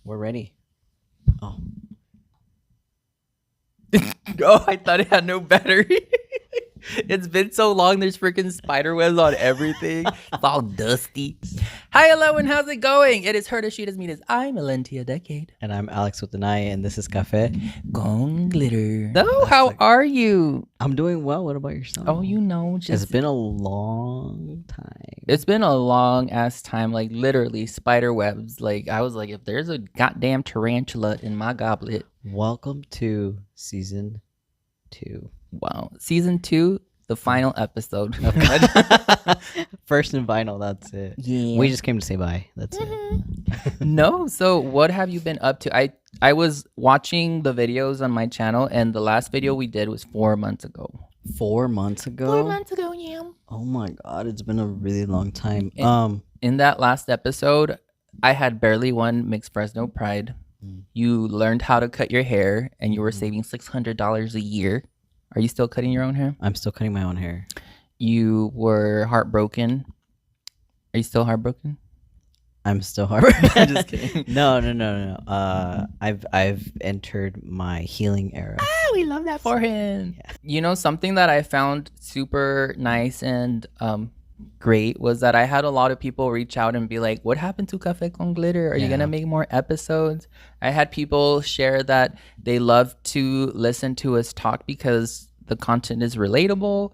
We're ready. Oh. Oh, I thought it had no battery. It's been so long. There's freaking spider webs on everything. It's all dusty. Hi, hello, and how's it going? It is her to she does me. I'm Millenia Decade. And I'm Alix with an I, and this is Cafe. Gone glitter. So, how are you? I'm doing well. What about yourself? Oh, you know, It's been a long time. It's been a long ass time, like literally spider webs. Like I was like, if there's a goddamn tarantula in my goblet. Welcome to season 2. Wow. Season 2, the final episode. First and final, that's it. Yeah. We just came to say bye. That's it. No, so what have you been up to? I was watching the videos on my channel, and the last video we did was 4 months ago. 4 months ago? 4 months ago, yeah. Oh my god, it's been a really long time. In that last episode, I had barely won Mixed Fresno Pride. You learned how to cut your hair, and you were saving $600 a year. Are you still cutting your own hair? I'm still cutting my own hair. You were heartbroken. Are you still heartbroken? I'm still heartbroken. I'm just kidding. No. I've entered my healing era. We love that for him. Yeah. You know, something that I found super nice and great was that I had a lot of people reach out and be like, what happened to Cafe con Glitter? Are you going to make more episodes? I had people share that they love to listen to us talk because the content is relatable,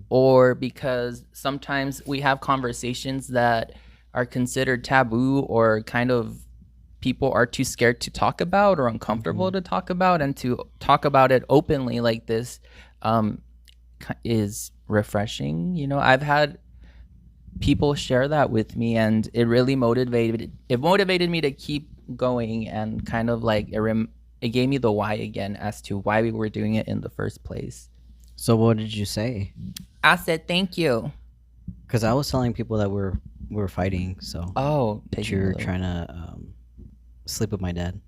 or because sometimes we have conversations that are considered taboo, or kind of people are too scared to talk about or uncomfortable to talk about, and to talk about it openly like this is refreshing. You know, I've had people share that with me, and it really motivated me to keep going, and kind of like it gave me the why again as to why we were doing it in the first place. So what did you say? I said thank you, because I was telling people that we're fighting. So that you're trying to sleep with my dad.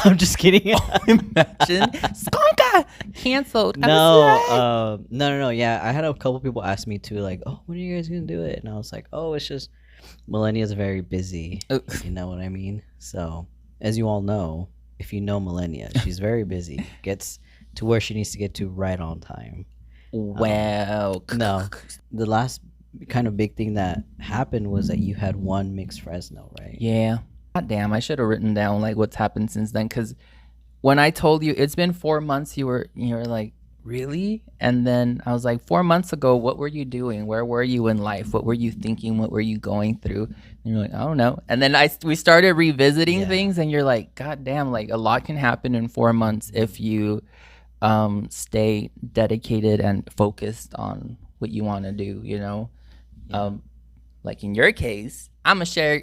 I'm just kidding. Imagine Skonka canceled. No. Yeah, I had a couple people ask me too, like, oh, when are you guys gonna do it? And I was like, oh, it's just Millenia's very busy. You know what I mean? So as you all know, if you know Millenia, she's very busy. Gets to where she needs to get to right on time. Well, no, the last kind of big thing that happened was that you had one Mixed Fresno, right? Yeah. God damn, I should have written down like what's happened since then, because when I told you it's been 4 months, you were like, really? And then I was like, 4 months ago, what were you doing? Where were you in life? What were you thinking? What were you going through? And you're like, I don't know. And then we started revisiting things, and you're like, God damn, like a lot can happen in 4 months if you stay dedicated and focused on what you want to do, you know? Like in your case, I'm gonna share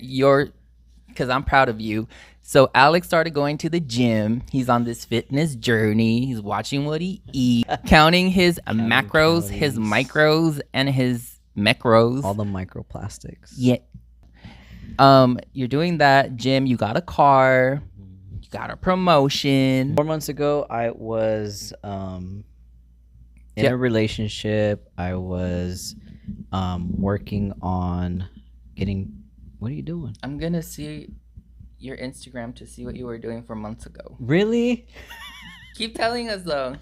because I'm proud of you. So Alix started going to the gym. He's on this fitness journey. He's watching what he eats, counting his macros, his micros, and his macros. All the microplastics. Yeah. You're doing that gym. You got a car. You got a promotion. 4 months ago, I was in a relationship. I was working on getting. What are you doing? I'm gonna see your Instagram to see what you were doing 4 months ago. Really? Keep telling us though.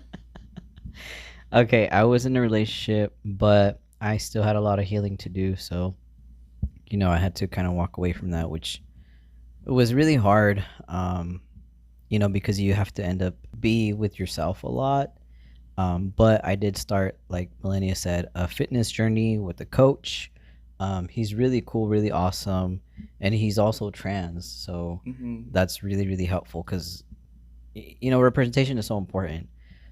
Okay, I was in a relationship, but I still had a lot of healing to do. So, you know, I had to kind of walk away from that, which was really hard. You know, because you have to end up be with yourself a lot. But I did start, like Millenia said, a fitness journey with a coach. He's really cool, really awesome, and he's also trans, so that's really, really helpful because, you know, representation is so important.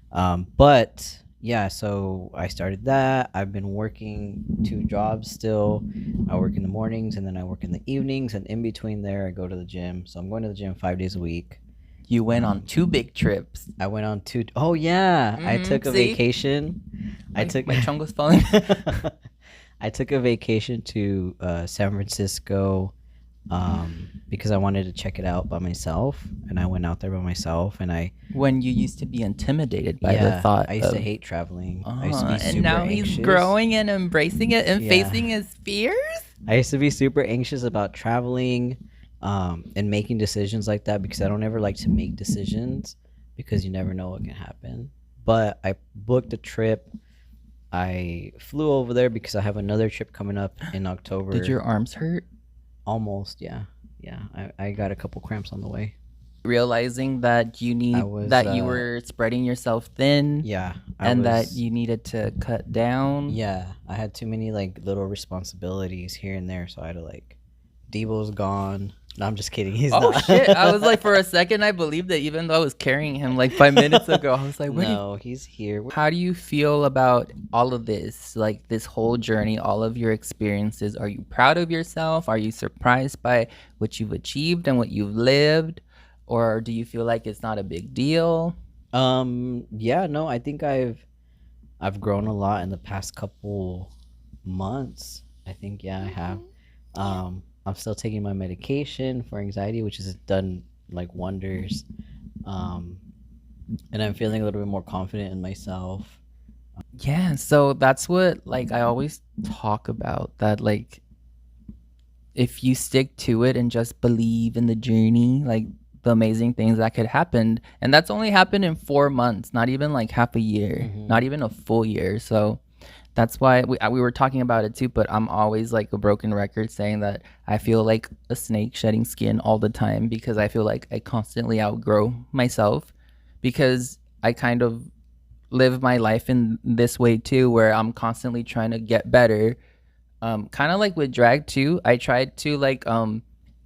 But yeah, so I started that. I've been working 2 jobs still. I work in the mornings, and then I work in the evenings, and in between there I go to the gym. So I'm going to the gym 5 days a week. You went on 2 big trips. I went on 2. Oh yeah, I took a vacation. My chongo's falling. I took a vacation to San Francisco because I wanted to check it out by myself, and I went out there by myself. And when you used to be intimidated by the thought, I used to hate traveling. I used to be super and now anxious. He's growing and embracing it and facing his fears. I used to be super anxious about traveling, and making decisions like that, because I don't ever like to make decisions because you never know what can happen. But I booked a trip. I flew over there because I have another trip coming up in Did October. your arms hurt? Almost, yeah. Yeah, I got a couple cramps on the way. Realizing that I was, you were spreading yourself thin yeah, I and that was, you needed to cut down. yeah, I had too many like little responsibilities here and there, so I had to like, Debo's gone. No, I'm just kidding. He's Oh not. shit! I was like, for a second, I believed that even though I was carrying him like 5 minutes ago, I was like, where did? No, he's here. How do you feel about all of this? Like this whole journey, all of your experiences. Are you proud of yourself? Are you surprised by what you've achieved and what you've lived, or do you feel like it's not a big deal? Yeah, no, I think I've grown a lot in the past couple months. I think, yeah, I have. I'm still taking my medication for anxiety, which has done like wonders. Um, and I'm feeling a little bit more confident in myself. Yeah, so that's what like I always talk about, that like if you stick to it and just believe in the journey, like the amazing things that could happen. And that's only happened in 4 months, not even like half a year, Hmm. not even a full year. So that's why we were talking about it too, but I'm always like a broken record saying that I feel like a snake shedding skin all the time, because I feel like I constantly outgrow myself, because I kind of live my life in this way too, where I'm constantly trying to get better. Kind of like with drag too, I tried to like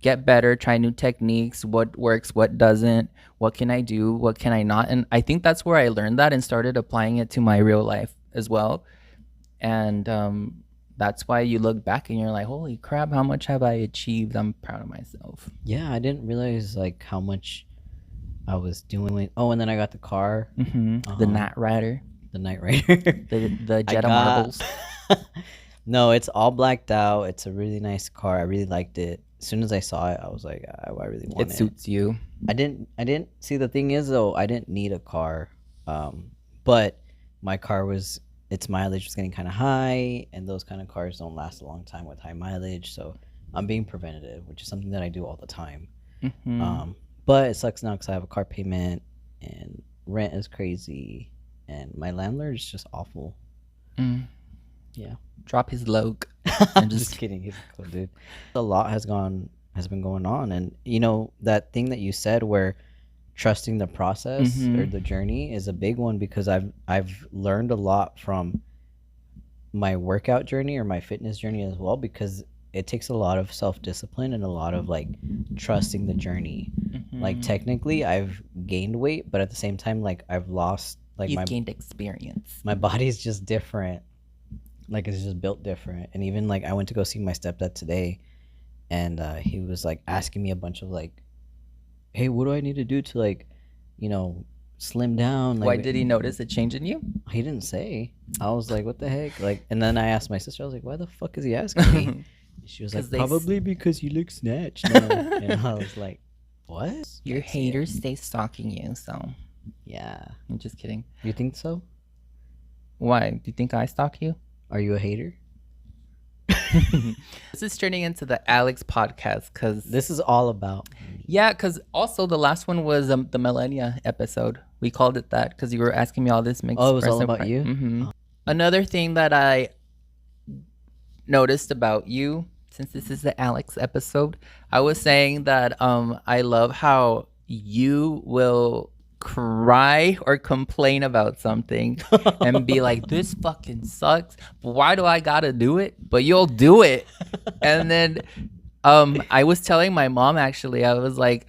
get better, try new techniques, what works, what doesn't, what can I do, what can I not. And I think that's where I learned that and started applying it to my real life as well. And that's why you look back and you're like, holy crap, how much have I achieved? I'm proud of myself. Yeah, I didn't realize like how much I was doing. Oh, and then I got the car, The Night Rider, the Night Rider. the I Jet of got. Marbles. No, it's all blacked out. It's a really nice car. I really liked it. As soon as I saw it, I was like, I really It want it. suits you. I didn't see, the thing is though, I didn't need a car. But my car was, its mileage was getting kind of high, and those kind of cars don't last a long time with high mileage. So I'm being preventative, which is something that I do all the time. Hmm. But it sucks now because I have a car payment and rent is crazy, and my landlord is just awful. Mm. Yeah. Drop his loc. I'm And just just kidding. He's a cool dude. A lot has been going on, and that thing that you said where trusting the process or Mhm. the journey is a big one, because I've learned a lot from my workout journey or my fitness journey as well, because it takes a lot of self-discipline and a lot of like trusting the journey. Like Mhm. technically I've gained weight, but at the same time like I've lost like You've gained experience. my body's just different. Like it's just built different. And even like I went to go see my stepdad today, and he was like asking me a bunch of like, hey, what do I need to do to like, you know, slim down? Why Like did he notice a change in you? he didn't say. I was like, what the heck? Like, and then I asked my sister, I was like, why the fuck is he asking me? She was like, Because probably because you look snatched now. And I was like, what? your That's haters it. stay stalking you. So Yeah. I'm just kidding. You think so? Why? Do you think I stalk you? Are you a hater? This is turning into the Alix podcast, because This is all about. yeah, because also the last one was the Millenia episode. We called it that because you were asking me all this mixed. Oh, it was all about you? Hmm. Another thing that I noticed about you, since this is the Alix episode, I was saying that I love how you will cry or complain about something and be like, this fucking sucks, but why do I gotta do it? But you'll do it. And then I was telling my mom, actually, I was like,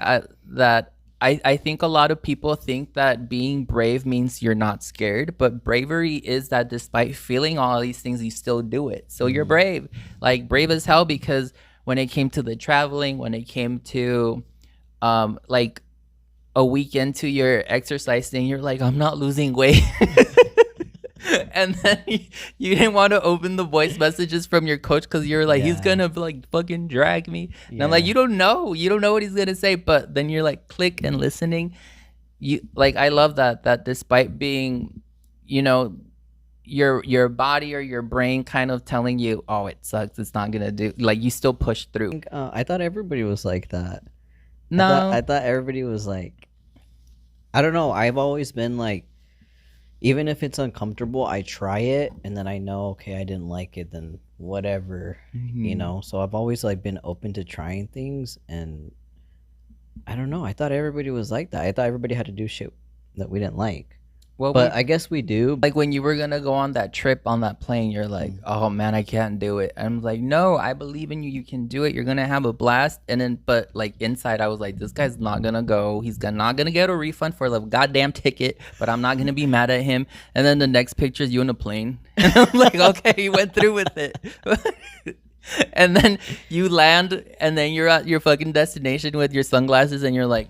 that I think a lot of people think that being brave means you're not scared, but bravery is that despite feeling all these things, you still do it. So you're brave, like brave as hell, because when it came to the traveling, when it came to like a week into your exercise thing, you're like, I'm not losing weight. And then you didn't want to open the voice messages from your coach because you're like, he's Yeah. gonna like fucking drag me. And I'm like, Yeah. you don't know what he's gonna say. But then you're like, click and listening. You like, I love that despite being, you know, your body or your brain kind of telling you, oh, it sucks, it's not gonna do, like you still push through. I thought everybody was like that. No. I thought everybody was like, I don't know. I've always been like, even if it's uncomfortable, I try it, and then I know, okay, I didn't like it, then whatever, you Mhm. know. So I've always like been open to trying things, and I don't know. I thought everybody was like that. I thought everybody had to do shit that we didn't like, Well, but we I guess we do. like when you were gonna go on that trip on that plane, you're like, Mm. oh man, I can't do it. And I'm like, no, I believe in you, you can do it, you're gonna have a blast. And then but like inside I was like, this guy's not gonna go, not gonna get a refund for the goddamn ticket, but I'm not gonna be mad at him. And then the next picture is you in a plane. And I'm like, okay, he went through with it. And then you land and then you're at your fucking destination with your sunglasses and you're like,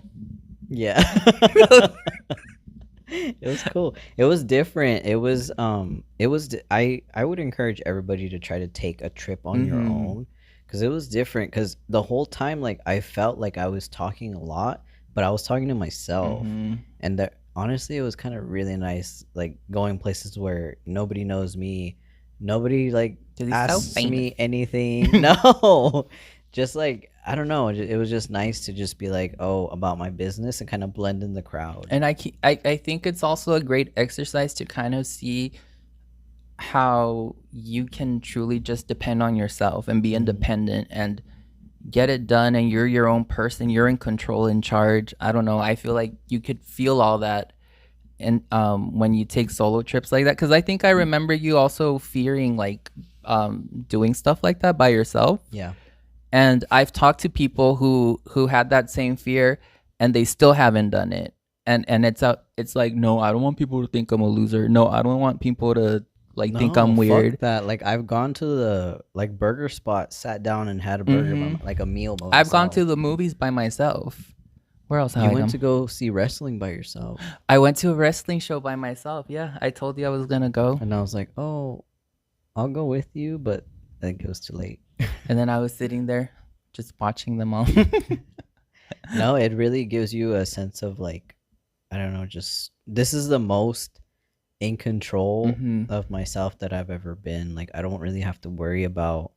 Yeah. It was cool. It was different. I would encourage everybody to try to take a trip on your mm-hmm, own, cuz it was different, cuz the whole time like I felt like I was talking a lot, but I was talking to myself. mm-hmm. And that honestly it was kind of really nice, like going places where nobody knows me. Nobody like Because he's so asks famous. me anything. No. Just like I don't know, it was just nice to just be like, oh, about my business and kind of blend in the crowd. And I think it's also a great exercise to kind of see how you can truly just depend on yourself and be Mhm. independent and get it done, and you're your own person, you're in control, in charge. I don't know, I feel like you could feel all that. And when you take solo trips like that, because I think I remember you also fearing like doing stuff like that by yourself. Yeah. And I've talked to people who had that same fear and they still haven't done it. And it's like, no, I don't want people to think I'm a loser. No, I don't want people to like think No, I'm fuck weird. that. Like I've gone to the like burger spot, sat down and had a burger by Hmm. like a meal by I've gone myself. to the movies by myself. Where else have You I went gone? to go see wrestling by yourself. I went to a wrestling show by myself. Yeah, I told you I was gonna go. And I was like, "Oh, I'll go with you," but I think it was too late. And then I was sitting there just watching them all. No, it really gives you a sense of like, I don't know, just this is the most in control Hmm. of myself that I've ever been. Like I don't really have to worry about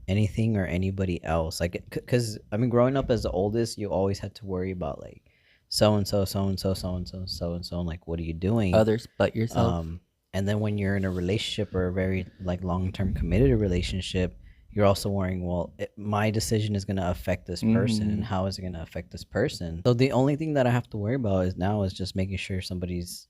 anything or anybody else. Like cuz I mean growing up as the oldest, you always had to worry about like so and so, so and so, so and so, so and so, and like what are you doing? Others but yourself. And then when you're in a relationship or a very like long-term committed relationship, you're also worrying, well, my decision is going to affect this person, Hmm. and how is it going to affect this person? So the only thing that I have to worry about is now is just making sure somebody's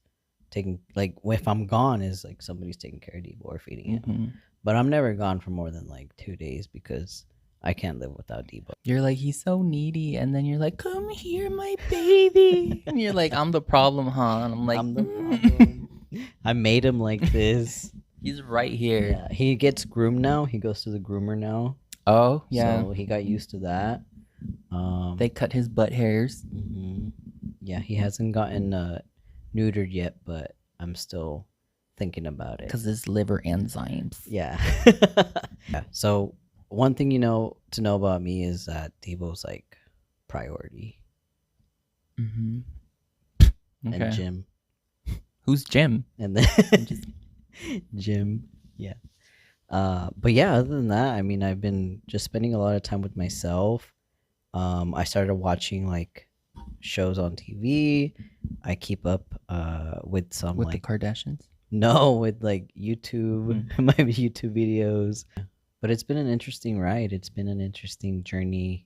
taking, like if I'm gone, is like somebody's taking care of Debo or feeding him. Hmm. But I'm never gone for more than like 2 days because I can't live without Debo. You're like, he's so needy, and then you're like, come here, my baby. And you're like, I'm the problem, huh? And I'm like, I'm the problem. I made him like this. he's right here. Yeah, he gets groomed now. He goes to the groomer now. Oh yeah, So he got used to that. they cut his butt hairs. Mhm. Yeah, he hasn't gotten neutered yet, but I'm still thinking about it. Because his liver enzymes. Yeah. Yeah. So one thing you know to know about me is that Debo's like priority, Mm-hmm. and Okay. Jim, Who's Jim? and then Just- Jim. Yeah. But yeah, other than that, I mean, I've been just spending a lot of time with myself. I started watching like shows on TV. I keep up with some with the like Kardashians. no, with like YouTube, my YouTube videos. But it's been an interesting ride. It's been an interesting journey.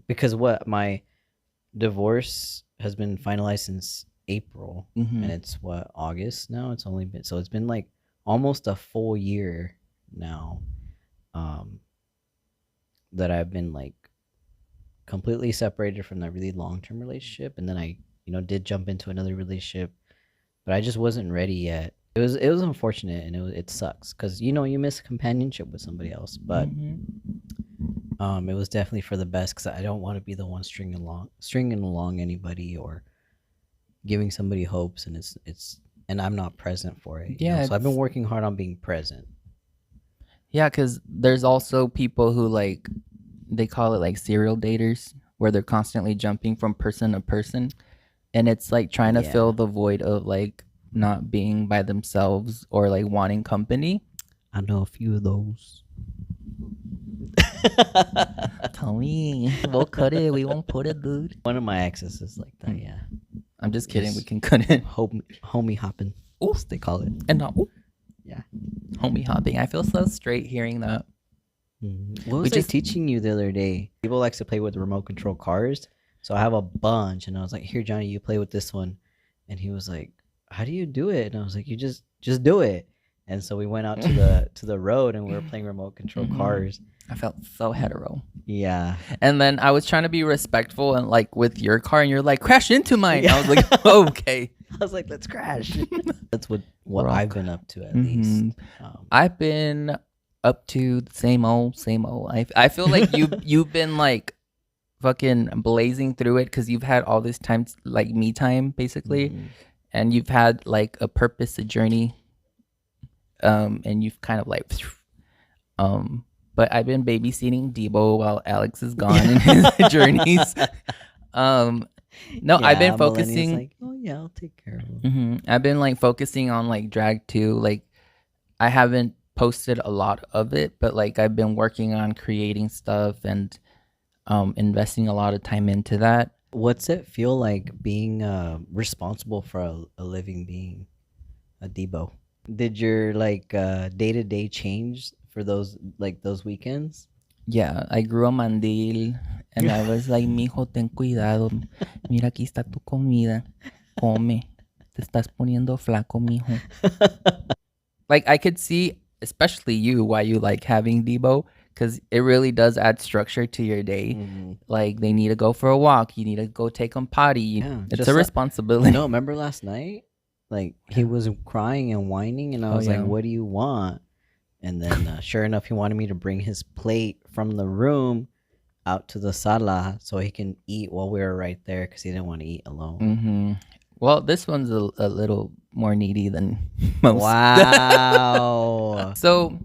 Because what my divorce has been finalized since April, Mm-hmm. and it's what, August now. It's only been, so it's been like almost a full year now. Um, that I've been like completely separated from that really long term relationship, and then I did jump into another relationship, but I just wasn't ready yet. It was unfortunate, and it sucks because you miss companionship with somebody else, but it was definitely for the best because I don't want to be the one stringing along anybody or giving somebody hopes, and and I'm not present for it. Yeah, So I've been it's- working hard on being present. Yeah, because there's also people who like, they call it like serial daters, where they're constantly jumping from person to person, and it's like trying to Yeah. fill the void of like not being by themselves or like wanting company. I know a few of those. Tell me, we'll cut it. We won't put it, dude. One of my exes is like that. Yeah, I'm just kidding. We Just can cut it. homie hopping. Ooh. As they call it. And not Yeah. homie hopping. I feel so straight hearing that. What was I teaching you the other day? People likes to play with remote control cars, so I have a bunch, and I was like, "Here, Johnny, you play with this one," and he was like, "How do you do it?" And I was like, "You just do it." And so we went out to the road, and we were playing remote control cars. I felt so hetero. Yeah. And then I was trying to be respectful and like with your car, and you're like, crash into mine. I was like, okay. I was like, let's crash. That's what Rock. I've been up to at least. I've been up to the same old. I feel like you've been like fucking blazing through it because you've had all this time, like me time basically, and you've had like a purpose, a journey, and you've kind of like, but I've been babysitting Debo while Alex is gone in his journeys. No, I've been focusing. Like, oh yeah, I'll take care of him. I've been like focusing on like drag too. Like I haven't posted a lot of it, but like I've been working on creating stuff and investing a lot of time into that. What's it feel like being responsible for a living being, a Debo? Did your like day-to-day change for those weekends? Yeah, I grew a mandil and I was like, mijo, ten cuidado. Mira, aquí está tu comida. Come. Te estás poniendo flaco, mijo. Like, I could see, especially you, why you like having Debo, because it really does add structure to your day. Like, they need to go for a walk. You need to go take them potty. Yeah, it's a responsibility. No, remember last night? Like, he was crying and whining, and I was like, what do you want? And then, sure enough, he wanted me to bring his plate from the room out to the sala so he can eat while we were right there because he didn't want to eat alone. Well, this one's a little more needy than most. Wow. So,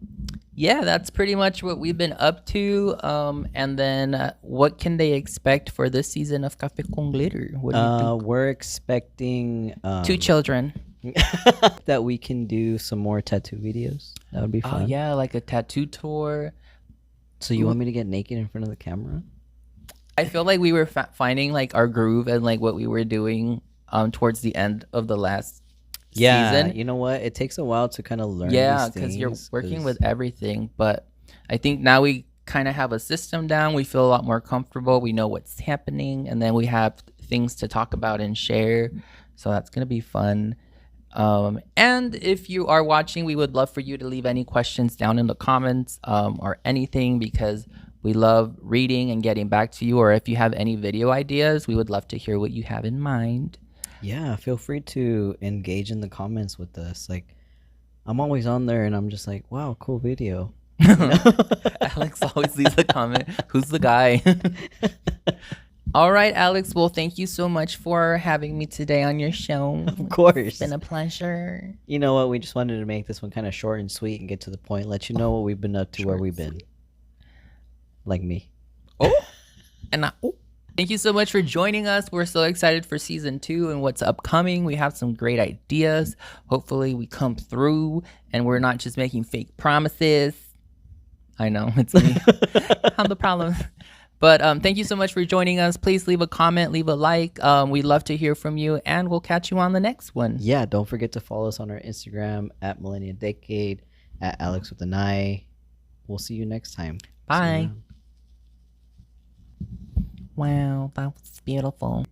yeah, that's pretty much what we've been up to. And then what can they expect for this season of Café con Glitter? What do you think? We're expecting 2 children. that we can do some more tattoo videos. That would be fun. Oh, yeah, like a tattoo tour. So you want me to get naked in front of the camera? I feel like we were finding like our groove and like what we were doing towards the end of the last season. You know what? It takes a while to kind of learn. Yeah, because you're working with everything. But I think now we kind of have a system down. We feel a lot more comfortable. We know what's happening, and then we have things to talk about and share. So that's gonna be fun. And if you are watching, we would love for you to leave any questions down in the comments or anything, because we love reading and getting back to you. Or if you have any video ideas, we would love to hear what you have in mind. Yeah, feel free to engage in the comments with us. Like, I'm always on there and I'm just like, wow, cool video. Alex always leaves a comment. Who's the guy? All right, Alex. Well, thank you so much for having me today on your show. Of course. It's been a pleasure. You know what? We just wanted to make this one kind of short and sweet and get to the point. Let you know what we've been up to, where we've been. Like me. Thank you so much for joining us. We're so excited for season 2 and what's upcoming. We have some great ideas. Hopefully we come through and we're not just making fake promises. I know, it's me. I'm the problem. But thank you so much for joining us. Please leave a comment, leave a like. We'd love to hear from you, and we'll catch you on the next one. Yeah, don't forget to follow us on our Instagram at Millenia Decade, at Alix with an I. We'll see you next time. Bye. Wow, that was beautiful.